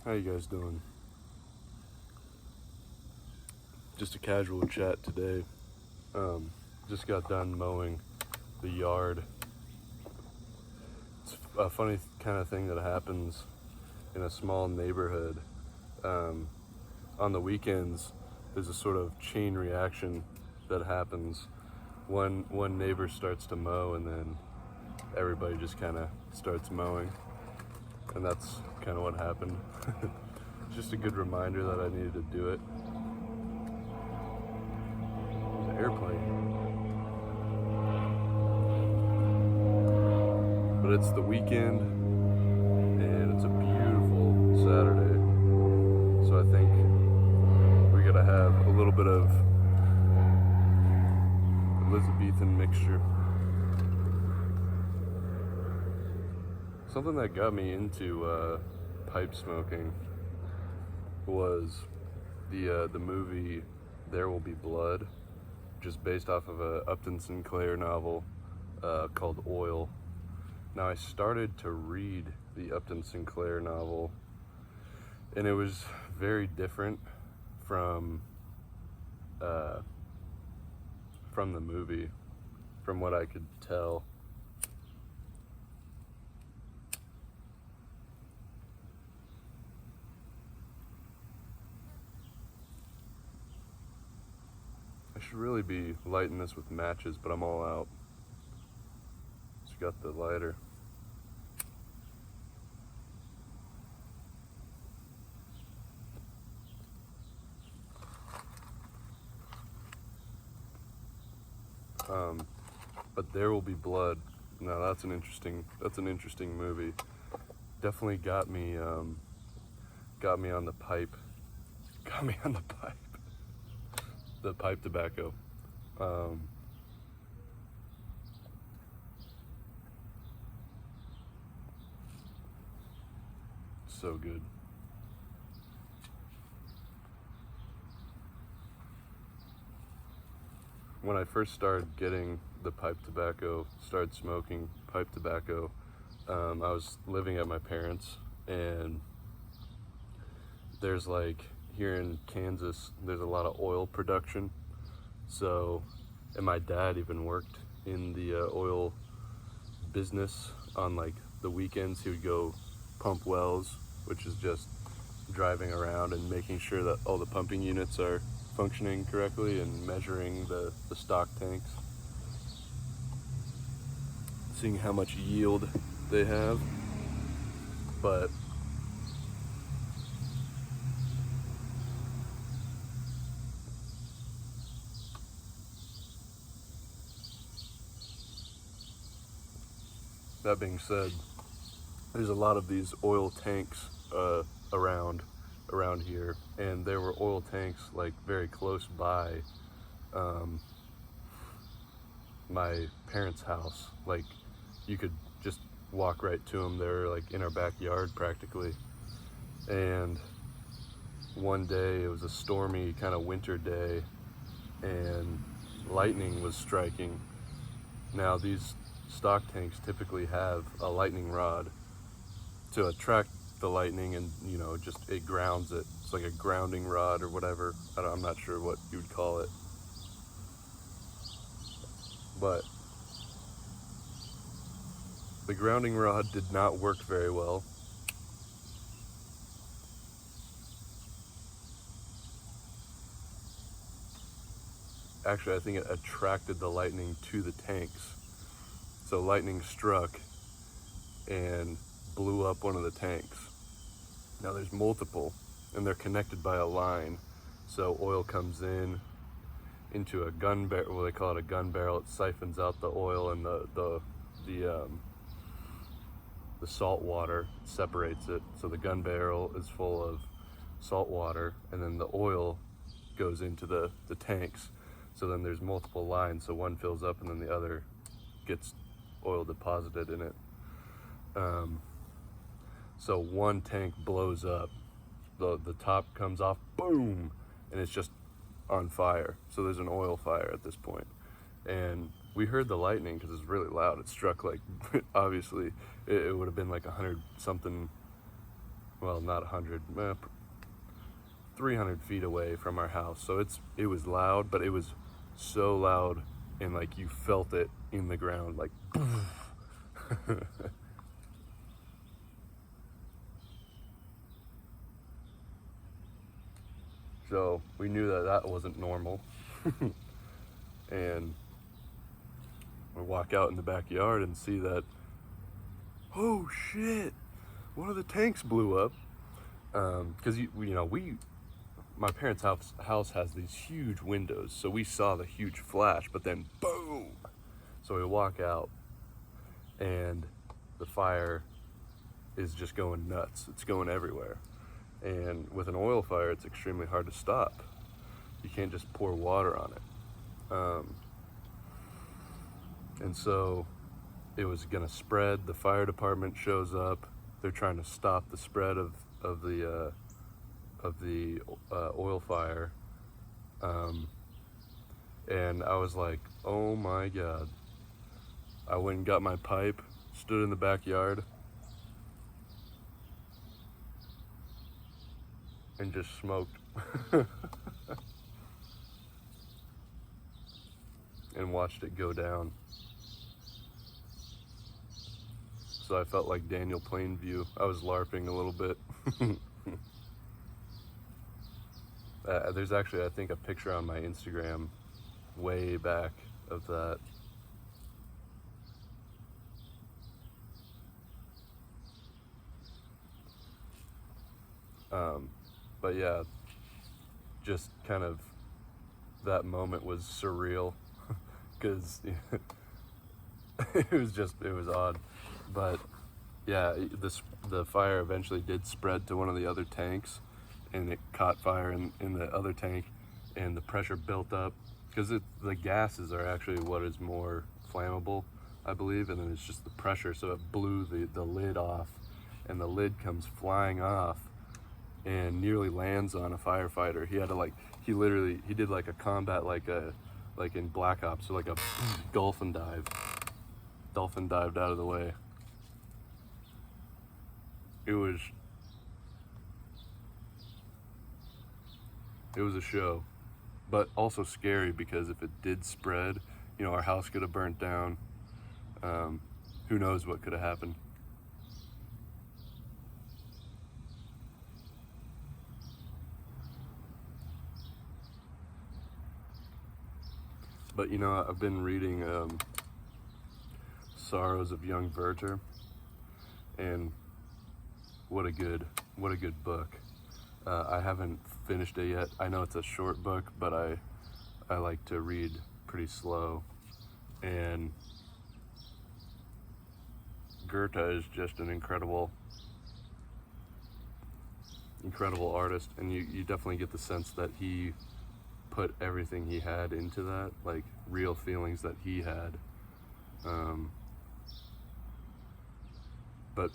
How you guys doing? Just a casual chat today. Just got done mowing the yard. It's a funny kind of thing that happens in a small neighborhood. Um, on the weekends, there's a sort of chain reaction that happens. One neighbor starts to mow, and then everybody just kind of starts mowing, and that's kind of what happened. Just a good reminder that I needed to do it. There's an airplane. But it's the weekend, and it's a beautiful Saturday. So I think we're gonna have a little bit of Elizabethan mixture. Something that got me into pipe smoking was the movie There Will Be Blood, just based off of a Upton Sinclair novel called Oil. Now, I started to read the Upton Sinclair novel, and it was very different from the movie, from what I could tell. I should really be lighting this with matches, but I'm all out. Just got the lighter. But There Will Be Blood. Now that's an interesting movie. Definitely got me on the pipe. Got me on the pipe. The pipe tobacco. So good. When I first started getting the pipe tobacco, started smoking pipe tobacco, I was living at my parents', and there's like, here in Kansas, there's a lot of oil production. So, and my dad even worked in the oil business. On like the weekends, he would go pump wells, which is just driving around and making sure that all the pumping units are functioning correctly and measuring the stock tanks, seeing how much yield they have. But that being said, there's a lot of these oil tanks around here, and there were oil tanks like very close by my parents' house. Like, you could just walk right to them. They're like in our backyard practically. And one day, it was a stormy kind of winter day, and lightning was striking. Now, these stock tanks typically have a lightning rod to attract the lightning, and just it grounds it. It's like a grounding rod or whatever. I'm not sure what you would call it, but the grounding rod did not work very well. Actually, I think it attracted the lightning to the tanks. So lightning struck and blew up one of the tanks. Now there's multiple, and they're connected by a line. So oil comes into a gun barrel. Well, they call it a gun barrel. It siphons out the oil, and the salt water separates it. So the gun barrel is full of salt water, and then the oil goes into the tanks. So then there's multiple lines. So one fills up, and then the other gets oil deposited in it. So one tank blows up, the top comes off, boom, and it's just on fire. So there's an oil fire at this point. And we heard the lightning because it's really loud. It struck like, obviously, it would have been like 100 something well, not 100, 300 feet away from our house. So it was loud, but it was so loud, and like you felt it in the ground, like so we knew that that wasn't normal. And we walk out in the backyard and see that, oh shit, one of the tanks blew up. Because my parents' house has these huge windows, so we saw the huge flash, but then boom. So we walk out, and the fire is just going nuts. It's going everywhere. And with an oil fire, it's extremely hard to stop. You can't just pour water on it. And so it was gonna spread. The fire department shows up. They're trying to stop the spread of the oil fire. And I was like, oh my God. I went and got my pipe, stood in the backyard, and just smoked. And watched it go down. So I felt like Daniel Plainview. I was LARPing a little bit. There's actually, I think, a picture on my Instagram way back of that. But yeah, just kind of that moment was surreal, because it was odd. But yeah, the fire eventually did spread to one of the other tanks, and it caught fire in the other tank, and the pressure built up, because the gases are actually what is more flammable, I believe, and then it's just the pressure, so it blew the lid off, and the lid comes flying off and nearly lands on a firefighter. He had to he did like a combat, like in Black Ops, so like a dolphin dived out of the way. It was a show, but also scary, because if it did spread, our house could have burnt down. Who knows what could have happened. But I've been reading Sorrows of Young Werther, and what a good book. I haven't finished it yet. I know it's a short book, but I like to read pretty slow, and Goethe is just an incredible artist, and you definitely get the sense that he put everything he had into that, like real feelings that he had. But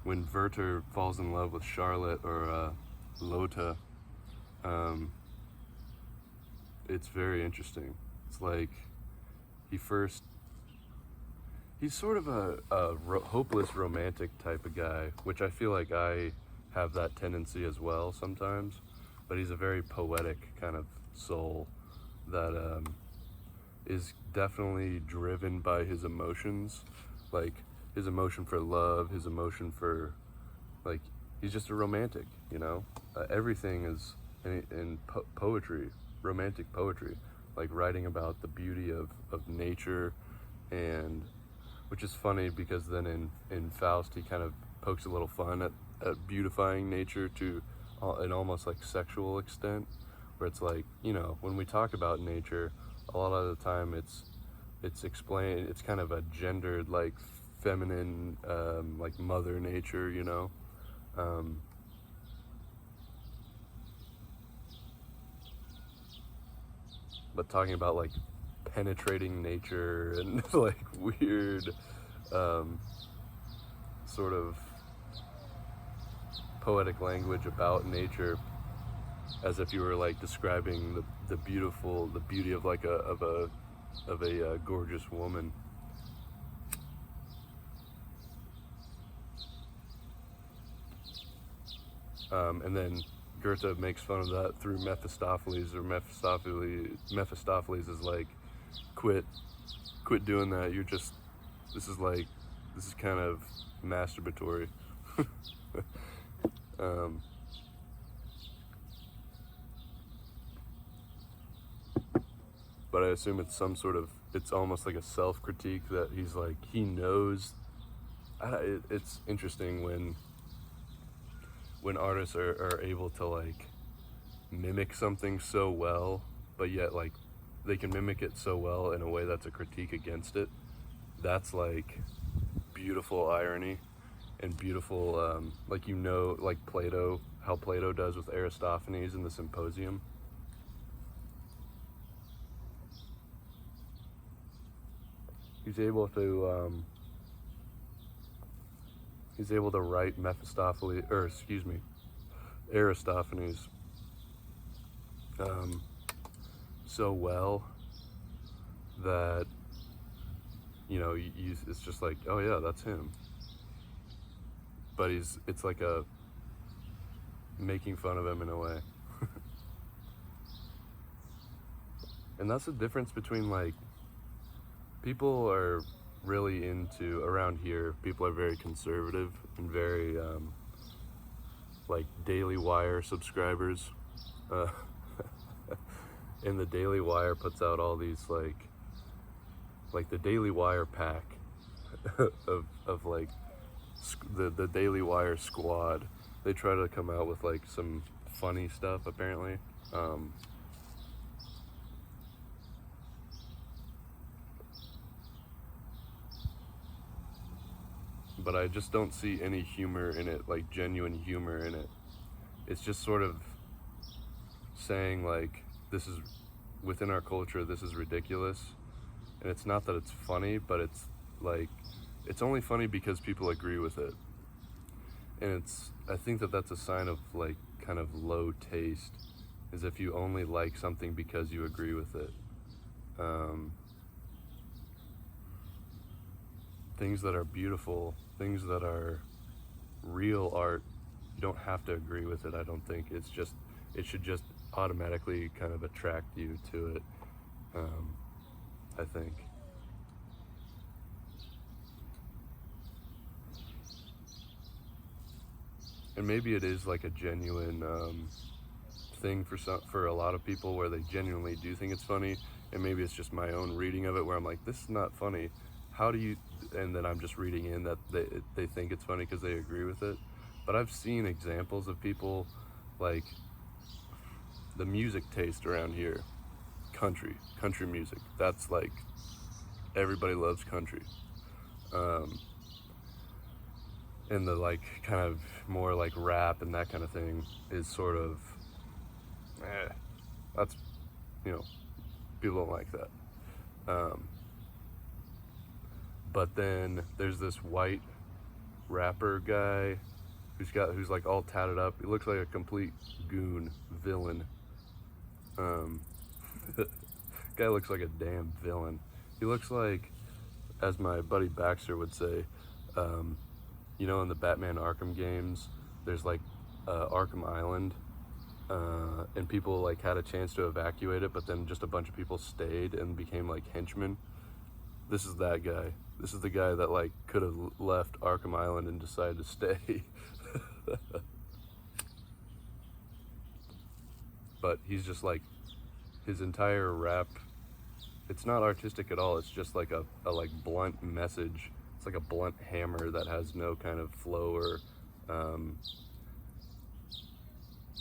when Werther falls in love with Charlotte, or Lotta, it's very interesting. It's like he's sort of a hopeless romantic type of guy, which I feel like I have that tendency as well sometimes, but he's a very poetic kind of soul that is definitely driven by his emotions, like his emotion for love, his emotion for, like, he's just a romantic, everything is in poetry, romantic poetry, like writing about the beauty of nature, and which is funny, because then in Faust he kind of pokes a little fun at beautifying nature to an almost like sexual extent, where it's like, when we talk about nature, a lot of the time it's explained, it's kind of a gendered, like feminine, like mother nature, but talking about like penetrating nature and like weird sort of poetic language about nature, as if you were like describing the beauty of like a gorgeous woman. And then Goethe makes fun of that through Mephistopheles, or Mephistopheles is like, quit doing that. This is kind of masturbatory. But I assume it's it's almost like a self-critique that he's like, he knows. It's interesting when artists are able to like mimic something so well, but yet like they can mimic it so well in a way that's a critique against it. That's like beautiful irony and beautiful, like, like Plato, how Plato does with Aristophanes in the Symposium. He's able to write Aristophanes so well that it's just like, oh yeah, that's him. But it's like a making fun of him in a way. And that's the difference between, like, people are really into, around here, people are very conservative and very like Daily Wire subscribers. And the Daily Wire puts out all these like the Daily Wire pack of like the Daily Wire squad. They try to come out with like some funny stuff apparently. But I just don't see any humor in it, like genuine humor in it. It's just sort of saying like, this is, within our culture, this is ridiculous. And it's not that it's funny, but it's like, it's only funny because people agree with it. And I think that that's a sign of like kind of low taste, is if you only like something because you agree with it. Things that are beautiful, things that are real art, you don't have to agree with it, I don't think. It should just automatically kind of attract you to it, I think. And maybe it is like a genuine thing for a lot of people, where they genuinely do think it's funny, and maybe it's just my own reading of it where I'm like, this is not funny. How do you, and then I'm just reading in that they think it's funny because they agree with it. But I've seen examples of people, like the music taste around here, country music. That's like, everybody loves country. And the like kind of more like rap and that kind of thing is sort of, that's, people don't like that. But then there's this white rapper guy who's like all tatted up. He looks like a complete goon, villain. Guy looks like a damn villain. He looks like, as my buddy Baxter would say, in the Batman Arkham games, there's like Arkham Island, and people like had a chance to evacuate it, but then just a bunch of people stayed and became like henchmen. This is that guy. This is the guy that like could have left Arkham Island and decided to stay. But he's just like, his entire rap, it's not artistic at all. It's just like a like blunt message. It's like a blunt hammer that has no kind of flow or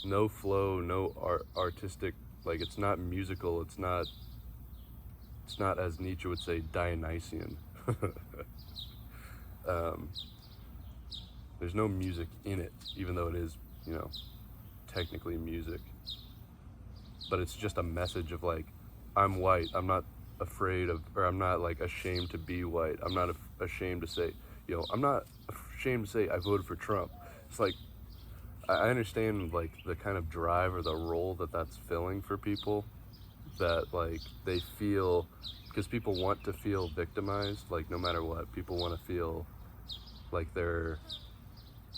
no flow, no artistic, like it's not musical, it's not, as Nietzsche would say, Dionysian. There's no music in it, even though it is, technically music. But it's just a message of like, I'm white, I'm not afraid of, or I'm not like ashamed to be white. I'm not ashamed to say, I'm not ashamed to say I voted for Trump. It's like, I understand like the kind of drive or the role that's filling for people, that like they feel, because people want to feel victimized, like no matter what, people want to feel like they're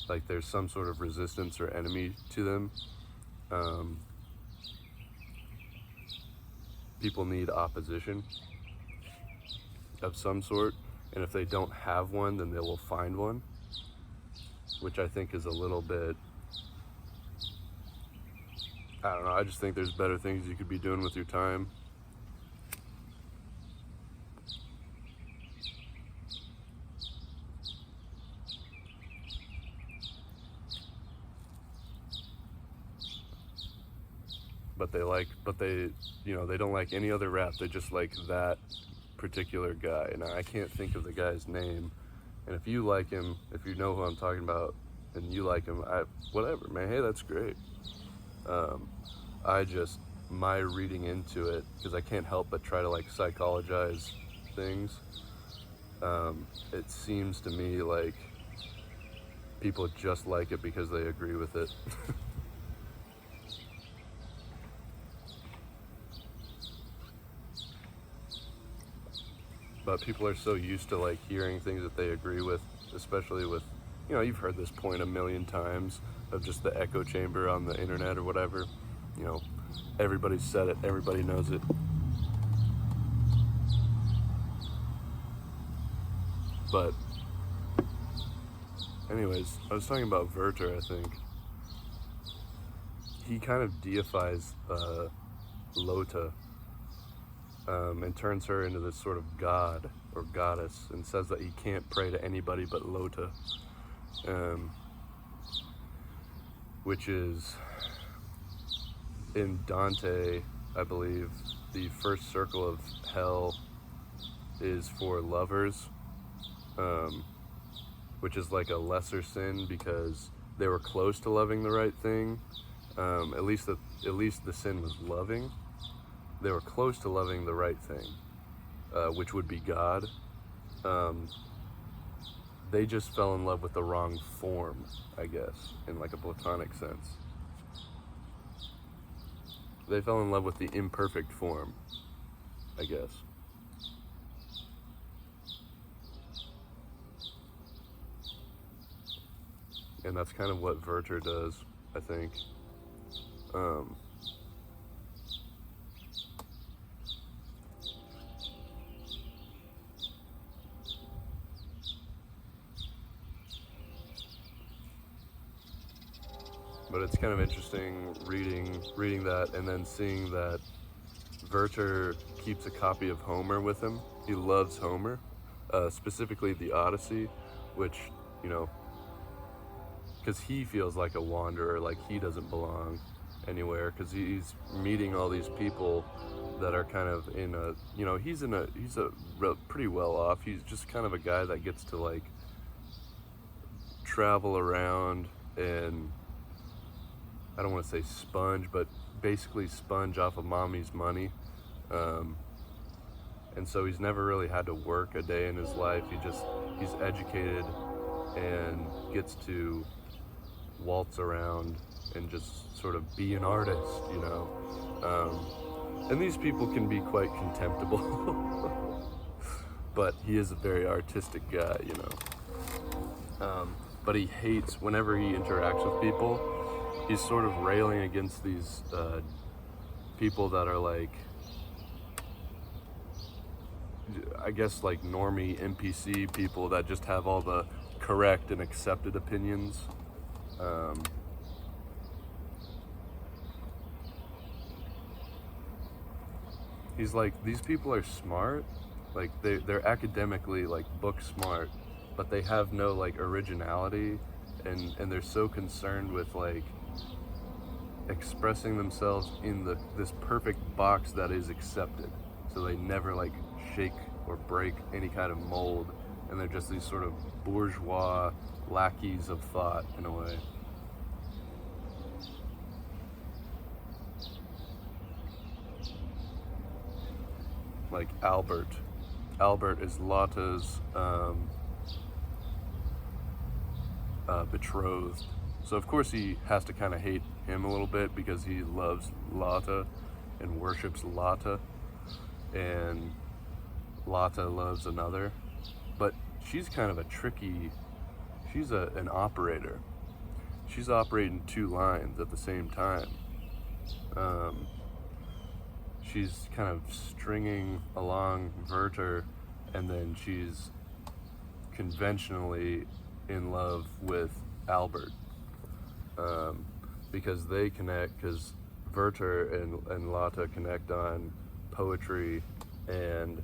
like there's some sort of resistance or enemy to them. Um, People need opposition of some sort, and if they don't have one, then they will find one, which I think is a little bit, I don't know, I just think there's better things you could be doing with your time. But they, they don't like any other rap. They just like that particular guy. And I can't think of the guy's name. And if you like him, if you know who I'm talking about, and you like him, whatever, man. Hey, that's great. My reading into it, because I can't help but try to like psychologize things. It seems to me like people just like it because they agree with it. But people are so used to like hearing things that they agree with, especially with, you've heard this point a million times of just the echo chamber on the internet or whatever. Everybody's said it, everybody knows it. But anyways, I was talking about Werther, I think. He kind of deifies Lota, and turns her into this sort of god or goddess, and says that he can't pray to anybody but Lota, which is, in Dante, I believe, the first circle of hell is for lovers, which is like a lesser sin because they were close to loving the right thing. At least the sin was loving. They were close to loving the right thing, which would be God. They just fell in love with the wrong form, I guess, in like a platonic sense. They fell in love with the imperfect form, I guess. And that's kind of what Werther does, I think. But it's kind of interesting reading that, and then seeing that Werther keeps a copy of Homer with him. He loves Homer, specifically the Odyssey, which, because he feels like a wanderer, like he doesn't belong anywhere, because he's meeting all these people that are kind of in a, he's pretty well off. He's just kind of a guy that gets to like travel around and, I don't want to say sponge, but basically sponge off of mommy's money. And so he's never really had to work a day in his life. He's educated and gets to waltz around and just sort of be an artist, and these people can be quite contemptible, but he is a very artistic guy, but he hates, whenever he interacts with people, he's sort of railing against these people that are like, I guess like normie NPC people that just have all the correct and accepted opinions. He's like, these people are smart, like they're academically like book smart, but they have no like originality, and they're so concerned with like expressing themselves in this perfect box that is accepted, so they never like shake or break any kind of mold, and they're just these sort of bourgeois lackeys of thought in a way. Like Albert is Lotta's betrothed. So of course he has to kind of hate him a little bit because he loves Lotta and worships Lotta, and Lotta loves another. But she's kind of a tricky she's an operator. She's operating two lines at the same time. She's kind of stringing along Werther, and then she's conventionally in love with Albert, because they connect, because Werther and Lotte connect on poetry and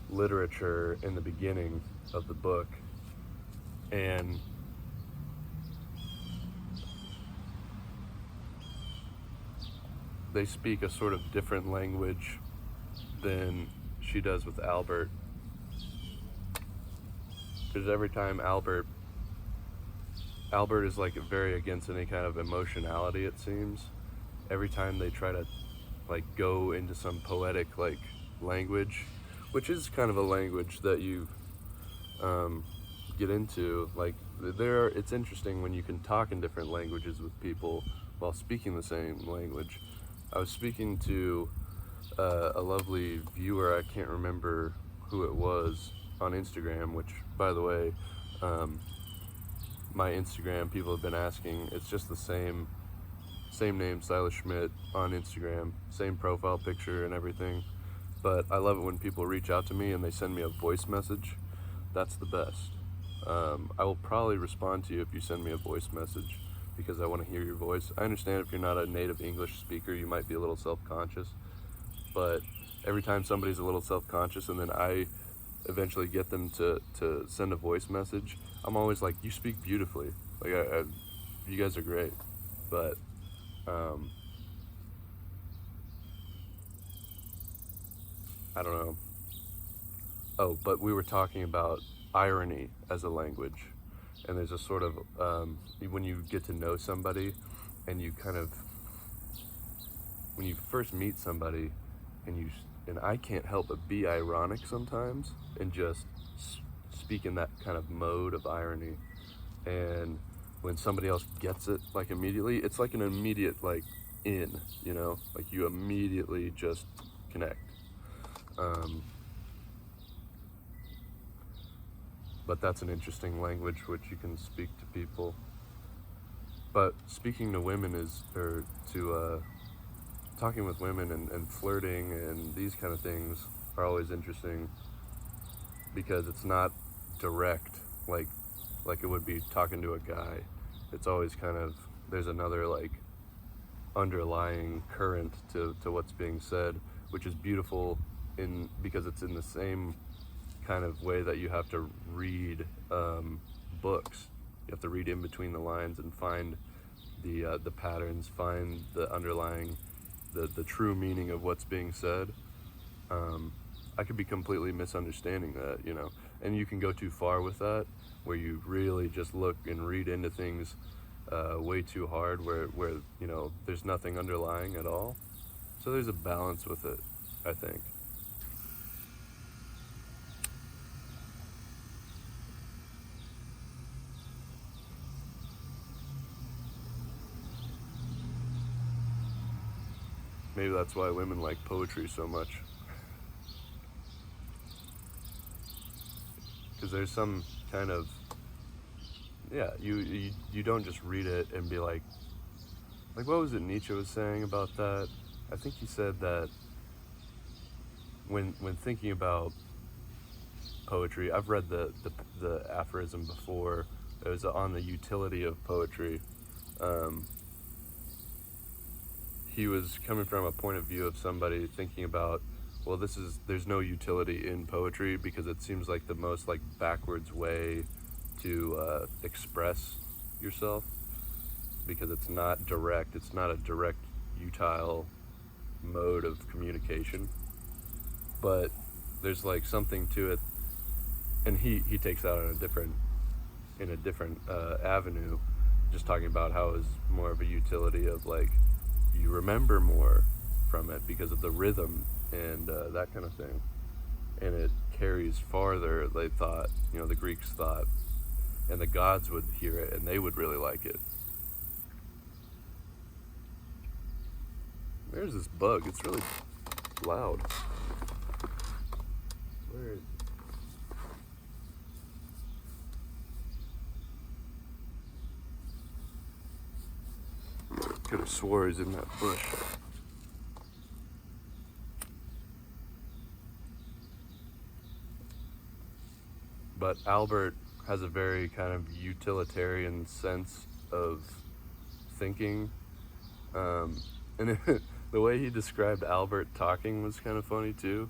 literature in the beginning of the book, and they speak a sort of different language than she does with Albert. Because every time Albert is like very against any kind of emotionality, it seems. Every time they try to like go into some poetic like language, which is kind of a language that you get into, like it's interesting when you can talk in different languages with people while speaking the same language. I was speaking to a lovely viewer, I can't remember who it was, on Instagram, which, by the way, my Instagram, people have been asking, it's just the same name, Silas Schmidt, on Instagram, same profile picture and everything, but I love it when people reach out to me and they send me a voice message. That's the best. I will probably respond to you if you send me a voice message, because I want to hear your voice. I understand if you're not a native English speaker, you might be a little self-conscious, but every time somebody's a little self-conscious and then I eventually get them to send a voice message, I'm always like, you speak beautifully. Like, you guys are great. But, I don't know. Oh, but we were talking about irony as a language. And there's a sort of, when you get to know somebody and you kind of, when you first meet somebody and I can't help but be ironic sometimes and just speak in that kind of mode of irony. And when somebody else gets it, like immediately, it's like an immediate, like, like you immediately just connect. But that's an interesting language which you can speak to people. But speaking to women talking with women and flirting and these kind of things are always interesting, because it's not direct like it would be talking to a guy. It's always kind of, there's another like underlying current to what's being said, which is beautiful because it's in the same kind of way that you have to read books. You have to read in between the lines and find the patterns, find the underlying, the true meaning of what's being said. I could be completely misunderstanding that, and you can go too far with that, where you really just look and read into things way too hard, where there's nothing underlying at all. So there's a balance with it, I think. Maybe that's why women like poetry so much. Because there's some kind of, you don't just read it and be like what was it Nietzsche was saying about that? I think he said that when thinking about poetry, I've read the aphorism before. It was on the utility of poetry. He was coming from a point of view of somebody thinking about, well, there's no utility in poetry because it seems like the most like backwards way to express yourself, because it's not direct. It's not a direct, utile mode of communication. But there's like something to it, and he takes that in a different avenue, just talking about how it's more of a utility of like you remember more from it because of the rhythm and that kind of thing, and it carries farther. They thought, the Greeks thought, and the gods would hear it and they would really like it. There's this bug. It's really loud. Where is it? could have swore he's in that bush. But Albert has a very kind of utilitarian sense of thinking. And the way he described Albert talking was kind of funny too.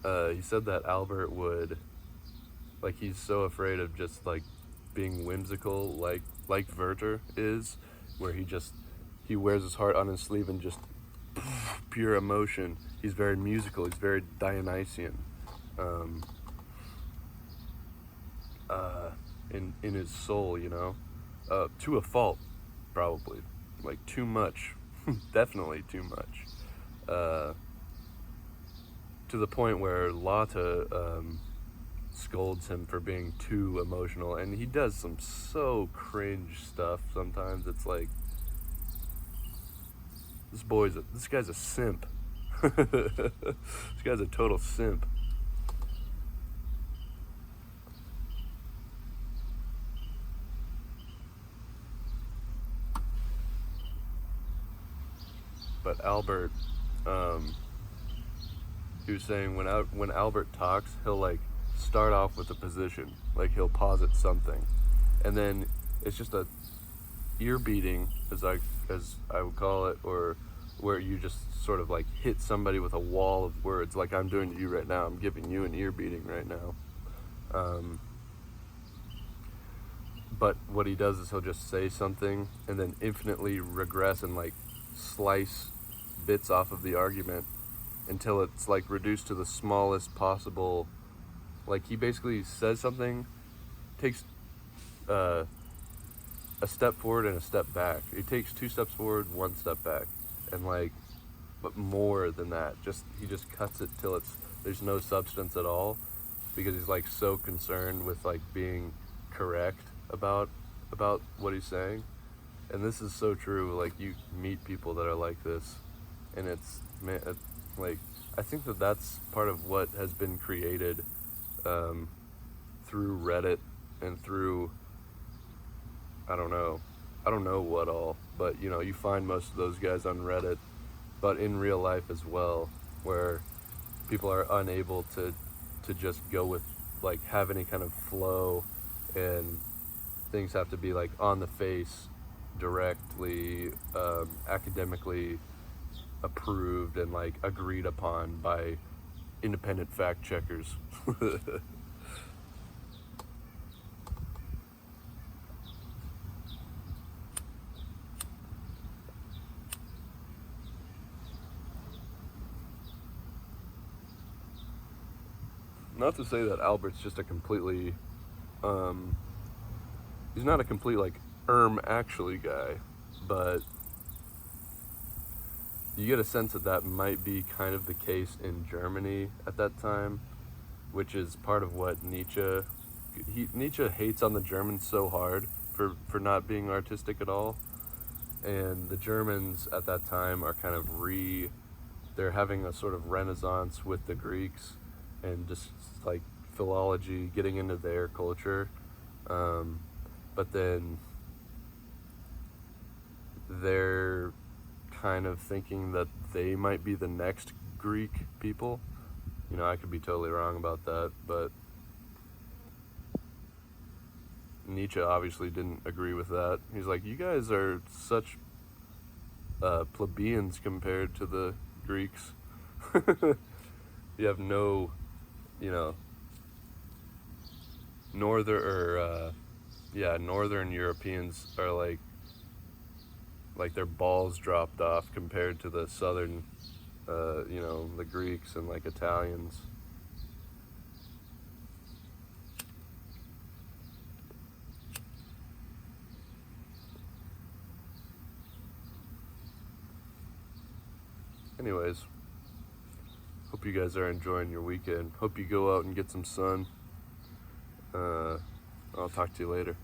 He said that Albert would, like, he's so afraid of just like being whimsical, like Werther is, where he wears his heart on his sleeve and just pure emotion. He's very musical. He's very Dionysian. In his soul, you know, to a fault, probably, like too much, definitely too much, to the point where Lotte scolds him for being too emotional, and he does some so cringe stuff sometimes. It's like, this guy's a simp. This guy's a total simp. But Albert, he was saying when Albert talks, he'll like start off with a position, like he'll posit something, and then it's just a ear beating, as I would call it, or where you just sort of like hit somebody with a wall of words, like I'm doing to you right now. I'm giving you an ear beating right now. But what he does is he'll just say something and then infinitely regress and like slice bits off of the argument until it's like reduced to the smallest possible. Like, he basically says something, takes a step forward and a step back. He takes 2 steps forward, 1 step back, and like, but more than that, he just cuts it till there's no substance at all, because he's like so concerned with like being correct about what he's saying. And this is so true. Like, you meet people that are like this, and it's like, I think that's part of what has been created through Reddit and through, I don't know what all, but you know, you find most of those guys on Reddit, but in real life as well, where people are unable to just go with, like, have any kind of flow, and things have to be like on the face, directly, academically approved and like agreed upon by independent fact checkers. Not to say that Albert's just a completely, he's not a complete like actually guy, but you get a sense that might be kind of the case in Germany at that time, which is part of what Nietzsche hates on the Germans so hard for not being artistic at all. And the Germans at that time are kind of they're having a sort of renaissance with the Greeks, and just like philology, getting into their culture. But then they're kind of thinking that they might be the next Greek people. You know, I could be totally wrong about that, but Nietzsche obviously didn't agree with that. He's like, you guys are such plebeians compared to the Greeks. You have no, you know, northern Europeans are like their balls dropped off compared to the southern, you know, the Greeks and like Italians. Anyways, hope you guys are enjoying your weekend. Hope you go out and get some sun. I'll talk to you later.